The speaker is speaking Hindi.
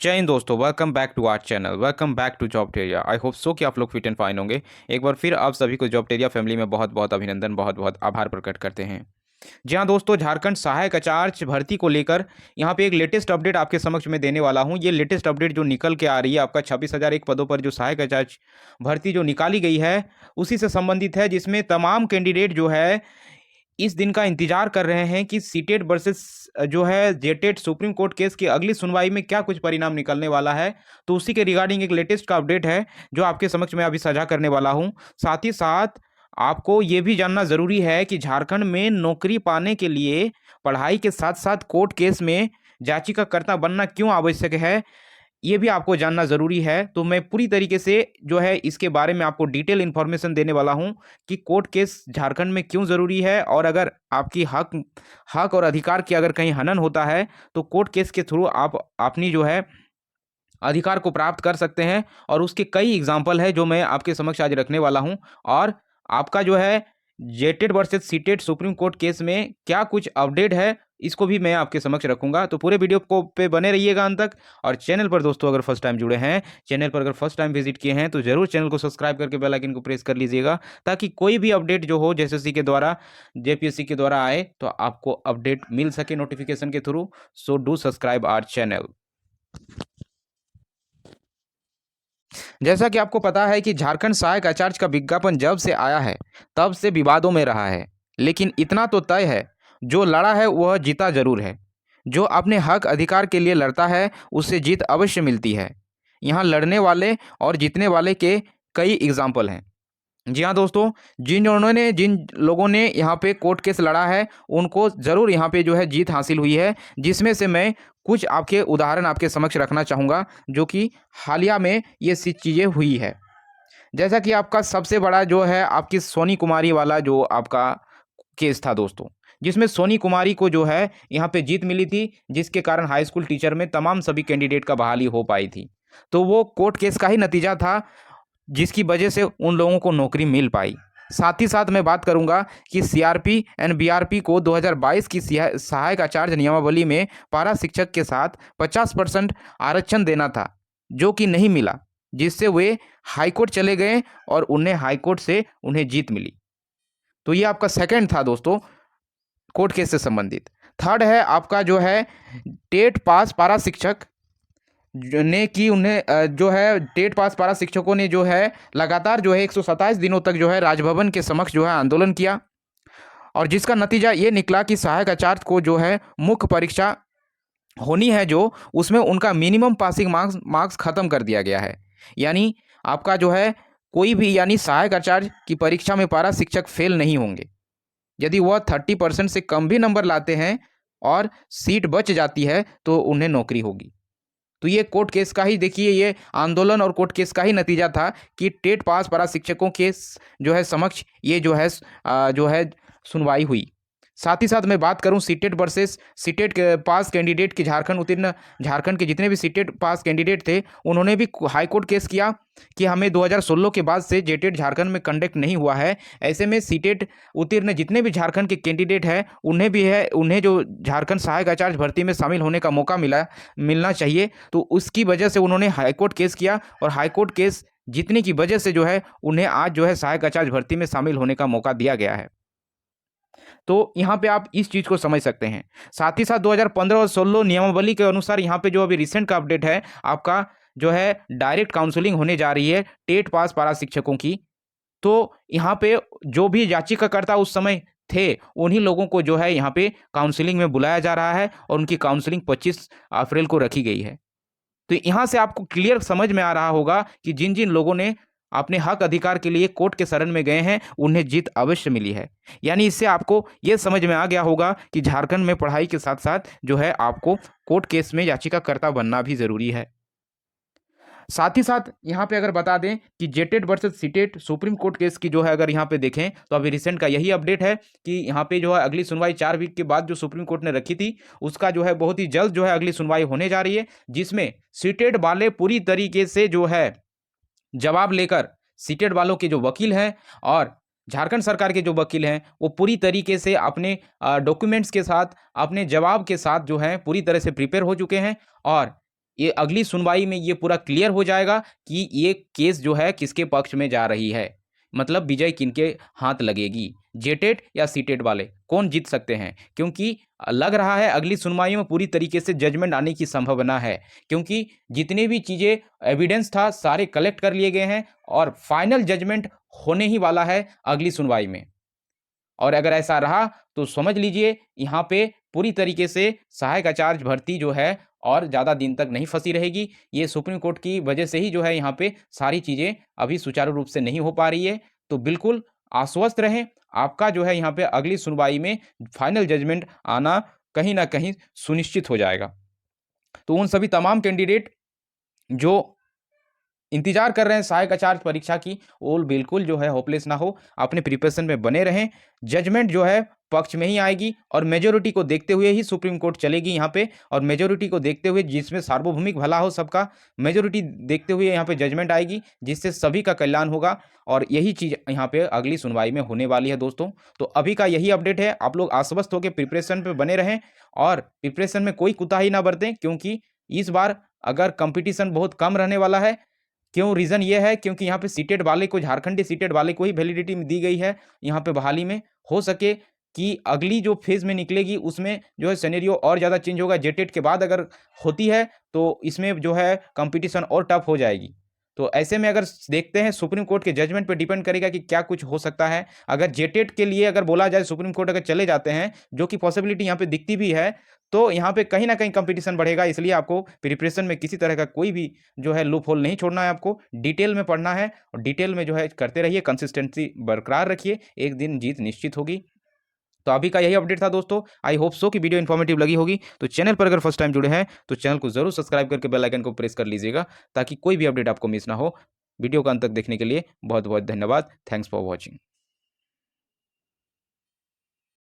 जय हिंद दोस्तों, welcome back to our channel. Welcome back to Jobteria. I hope so कि आप लोग फिट एंड फाइन होंगे। एक बार फिर आप सभी को जॉब टेरिया फैमिली में बहुत बहुत अभिनंदन, बहुत बहुत आभार प्रकट करते हैं। जी हाँ दोस्तों, झारखंड सहायक आचार्य भर्ती को लेकर यहाँ पे एक लेटेस्ट अपडेट आपके समक्ष में देने वाला हूँ। ये लेटेस्ट अपडेट जो निकल के आ रही है, आपका 26,001 पदों पर जो सहायक आचार्य भर्ती जो निकाली गई है उसी से संबंधित है, जिसमें तमाम कैंडिडेट जो है इस दिन का इंतजार कर रहे हैं कि सीटेट वर्सेस जो है जेटेट सुप्रीम कोर्ट केस की अगली सुनवाई में क्या कुछ परिणाम निकलने वाला है। तो उसी के रिगार्डिंग एक लेटेस्ट का अपडेट है जो आपके समक्ष मैं अभी साझा करने वाला हूं। साथ ही साथ आपको ये भी जानना ज़रूरी है कि झारखंड में नौकरी पाने के लिए पढ़ाई के साथ साथ कोर्ट केस में याचिकाकर्ता बनना क्यों आवश्यक है, ये भी आपको जानना ज़रूरी है। तो मैं पूरी तरीके से जो है इसके बारे में आपको डिटेल इन्फॉर्मेशन देने वाला हूं कि कोर्ट केस झारखंड में क्यों ज़रूरी है, और अगर आपकी हक हक और अधिकार की अगर कहीं हनन होता है तो कोर्ट केस के थ्रू आप अपनी जो है अधिकार को प्राप्त कर सकते हैं। और उसके कई एग्जाम्पल है जो मैं आपके समक्ष आज रखने वाला हूं। और आपका जो है जेटेड वर्सेस सीटेड सुप्रीम कोर्ट केस में क्या कुछ अपडेट है, इसको भी मैं आपके समक्ष रखूंगा। तो पूरे वीडियो को पे बने रहिएगा अंत तक। और चैनल पर दोस्तों अगर फर्स्ट टाइम जुड़े हैं, चैनल पर अगर फर्स्ट टाइम विजिट किए हैं, तो जरूर चैनल को सब्सक्राइब करके बेल आइकन को प्रेस कर लीजिएगा, ताकि कोई भी अपडेट जो हो जेएसएससी के द्वारा, जेपीएससी के द्वारा आए तो आपको अपडेट मिल सके नोटिफिकेशन के through. So do subscribe our channel. जैसा कि आपको पता है कि झारखंड सहायक आचार्य का विज्ञापन जब से आया है तब से विवादों में रहा है, लेकिन इतना तो तय है, जो लड़ा है वह जीता जरूर है। जो अपने हक अधिकार के लिए लड़ता है उसे जीत अवश्य मिलती है। यहाँ लड़ने वाले और जीतने वाले के कई एग्जाम्पल हैं। जी हाँ दोस्तों, जिन लोगों ने यहाँ पे कोर्ट केस लड़ा है उनको ज़रूर यहाँ पे जो है जीत हासिल हुई है, जिसमें से मैं कुछ आपके उदाहरण आपके समक्ष रखना चाहूँगा जो कि हालिया में ये सी चीज़ें हुई है। जैसा कि आपका सबसे बड़ा जो है आपकी सोनी कुमारी वाला जो आपका केस था दोस्तों, जिसमें सोनी कुमारी को जो है यहाँ पे जीत मिली थी, जिसके कारण हाई स्कूल टीचर में तमाम सभी कैंडिडेट का बहाली हो पाई थी। तो वो कोर्ट केस का ही नतीजा था जिसकी वजह से उन लोगों को नौकरी मिल पाई। साथ ही साथ मैं बात करूंगा कि सीआरपी एंड बीआरपी को 2022 की सहायक आचार्य नियमावली में पारा शिक्षक के साथ 50% आरक्षण देना था, जो कि नहीं मिला, जिससे वे हाईकोर्ट चले गए और उन्हें हाईकोर्ट से उन्हें जीत मिली। तो ये आपका सेकंड था दोस्तों कोर्ट केस से संबंधित। थर्ड है आपका जो है टेट पास पारा शिक्षक ने कि उन्हें जो है टेट पास पारा शिक्षकों ने जो है लगातार जो है 127 दिनों तक जो है राजभवन के समक्ष जो है आंदोलन किया, और जिसका नतीजा ये निकला कि सहायक आचार्य को जो है मुख्य परीक्षा होनी है जो उसमें उनका मिनिमम पासिंग मार्क्स खत्म कर दिया गया है। यानी आपका जो है कोई भी यानी सहायक आचार्य की परीक्षा में पारा शिक्षक फेल नहीं होंगे। यदि वह 30% से कम भी नंबर लाते हैं और सीट बच जाती है तो उन्हें नौकरी होगी। तो ये कोर्ट केस का ही देखिए, ये आंदोलन और कोर्ट केस का ही नतीजा था कि टेट पास पारा शिक्षकों के जो है समक्ष ये जो है सुनवाई हुई। साथ ही साथ मैं बात करूं सीटेट वर्सेस सीटेट के पास कैंडिडेट की, झारखंड के जितने भी सीटेट पास कैंडिडेट थे उन्होंने भी हाई कोर्ट केस किया कि हमें 2016 के बाद से जेटेट झारखंड में कंडक्ट नहीं हुआ है। ऐसे में सीटेट उत्तीर्ण जितने भी झारखंड के कैंडिडेट हैं उन्हें जो झारखंड सहायक आचार्य भर्ती में शामिल होने का मौका मिलना चाहिए। तो उसकी वजह से उन्होंने हाईकोर्ट केस किया, और हाईकोर्ट केस जीतने की वजह से जो है उन्हें आज जो है सहायक आचार्य भर्ती में शामिल होने का मौका दिया गया है। तो यहाँ पे आप इस चीज़ को समझ सकते हैं। साथ ही साथ 2015 और 16 नियमावली के अनुसार यहाँ पे जो अभी रिसेंट का अपडेट है, आपका जो है डायरेक्ट काउंसलिंग होने जा रही है टेट पास पारा शिक्षकों की। तो यहाँ पे जो भी याचिकाकर्ता उस समय थे उन्हीं लोगों को जो है यहाँ पे काउंसलिंग में बुलाया जा रहा है, और उनकी काउंसलिंग 25 अप्रैल को रखी गई है। तो यहाँ से आपको क्लियर समझ में आ रहा होगा कि जिन जिन लोगों ने अपने हक अधिकार के लिए कोर्ट के शरण में गए हैं उन्हें जीत अवश्य मिली है। यानी इससे आपको ये समझ में आ गया होगा कि झारखंड में पढ़ाई के साथ साथ जो है आपको कोर्ट केस में याचिकाकर्ता बनना भी जरूरी है। साथ ही साथ यहाँ पे अगर बता दें कि JTET versus CTET supreme court case की जो है अगर यहाँ पे देखें तो अभी रिसेंट का यही अपडेट है कि यहाँ पे जो है अगली सुनवाई 4 वीक के बाद जो सुप्रीम कोर्ट ने रखी थी उसका जो है बहुत ही जल्द जो है अगली सुनवाई होने जा रही है, जिसमें सीटेट वाले पूरी तरीके से जो है जवाब लेकर, सीटेट वालों के जो वकील हैं और झारखंड सरकार के जो वकील हैं वो पूरी तरीके से अपने डॉक्यूमेंट्स के साथ, अपने जवाब के साथ जो है पूरी तरह से प्रिपेयर हो चुके हैं। और ये अगली सुनवाई में ये पूरा क्लियर हो जाएगा कि ये केस जो है किसके पक्ष में जा रही है, मतलब विजय किनके हाथ लगेगी, जेटेट या सीटेट वाले कौन जीत सकते हैं। क्योंकि लग रहा है अगली सुनवाई में पूरी तरीके से जजमेंट आने की संभावना है, क्योंकि जितनी भी चीज़ें एविडेंस था सारे कलेक्ट कर लिए गए हैं और फाइनल जजमेंट होने ही वाला है अगली सुनवाई में। और अगर ऐसा रहा तो समझ लीजिए यहाँ पे पूरी तरीके से सहायक आचार्य भर्ती जो है और ज़्यादा दिन तक नहीं फंसी रहेगी। ये सुप्रीम कोर्ट की वजह से ही जो है यहाँ पे सारी चीज़ें अभी सुचारू रूप से नहीं हो पा रही है। तो बिल्कुल आश्वस्त रहें, आपका जो है यहाँ पे अगली सुनवाई में फाइनल जजमेंट आना कहीं न कहीं सुनिश्चित हो जाएगा। तो उन सभी तमाम कैंडिडेट जो इंतजार कर रहे हैं सहायक आचार्य परीक्षा की, वो बिल्कुल जो है होपलेस ना हो, अपने प्रिपरेशन में बने रहें। जजमेंट जो है पक्ष में ही आएगी और मेजॉरिटी को देखते हुए ही सुप्रीम कोर्ट चलेगी यहाँ पे, और मेजॉरिटी को देखते हुए जिसमें सार्वभौमिक भला हो सबका, मेजॉरिटी देखते हुए यहाँ पे जजमेंट आएगी जिससे सभी का कल्याण होगा। और यही चीज़ यहाँ पे अगली सुनवाई में होने वाली है दोस्तों। तो अभी का यही अपडेट है, आप लोग आश्वस्त होकर प्रिपरेशन पे बने रहें और प्रिपरेशन में कोई कुताही ना बरतें, क्योंकि इस बार अगर कंपटीशन बहुत कम रहने वाला है। क्यों? रीज़न ये है क्योंकि यहाँ पे सीटेट वाले को, झारखंडी सीटेट वाले को ही वैलिडिटी दी गई है यहाँ पे बहाली में। हो सके कि अगली जो फेज़ में निकलेगी उसमें जो है सिनेरियो और ज़्यादा चेंज होगा। जेटेट के बाद अगर होती है तो इसमें जो है कंपटीशन और टफ हो जाएगी। तो ऐसे में अगर देखते हैं, सुप्रीम कोर्ट के जजमेंट पे डिपेंड करेगा कि क्या कुछ हो सकता है। अगर जेटेट के लिए अगर बोला जाए, सुप्रीम कोर्ट अगर चले जाते हैं, जो कि पॉसिबिलिटी यहाँ पे दिखती भी है, तो यहाँ पे कहीं न कहीं कंपटीशन बढ़ेगा। इसलिए आपको प्रिपरेशन में किसी तरह का कोई भी जो है लूप होल नहीं छोड़ना है, आपको डिटेल में पढ़ना है और डिटेल में जो है करते रहिए, कंसिस्टेंसी बरकरार रखिए, एक दिन जीत निश्चित होगी। तो अभी का यही अपडेट था दोस्तों। आई होप सो कि वीडियो इन्फॉर्मेटिव लगी होगी। तो चैनल पर अगर फर्स्ट टाइम जुड़े हैं तो चैनल को जरूर सब्सक्राइब करके बेल आइकन को प्रेस कर लीजिएगा, ताकि कोई भी अपडेट आपको मिस ना हो। वीडियो का अंत तक देखने के लिए बहुत बहुत धन्यवाद। Thanks for watching.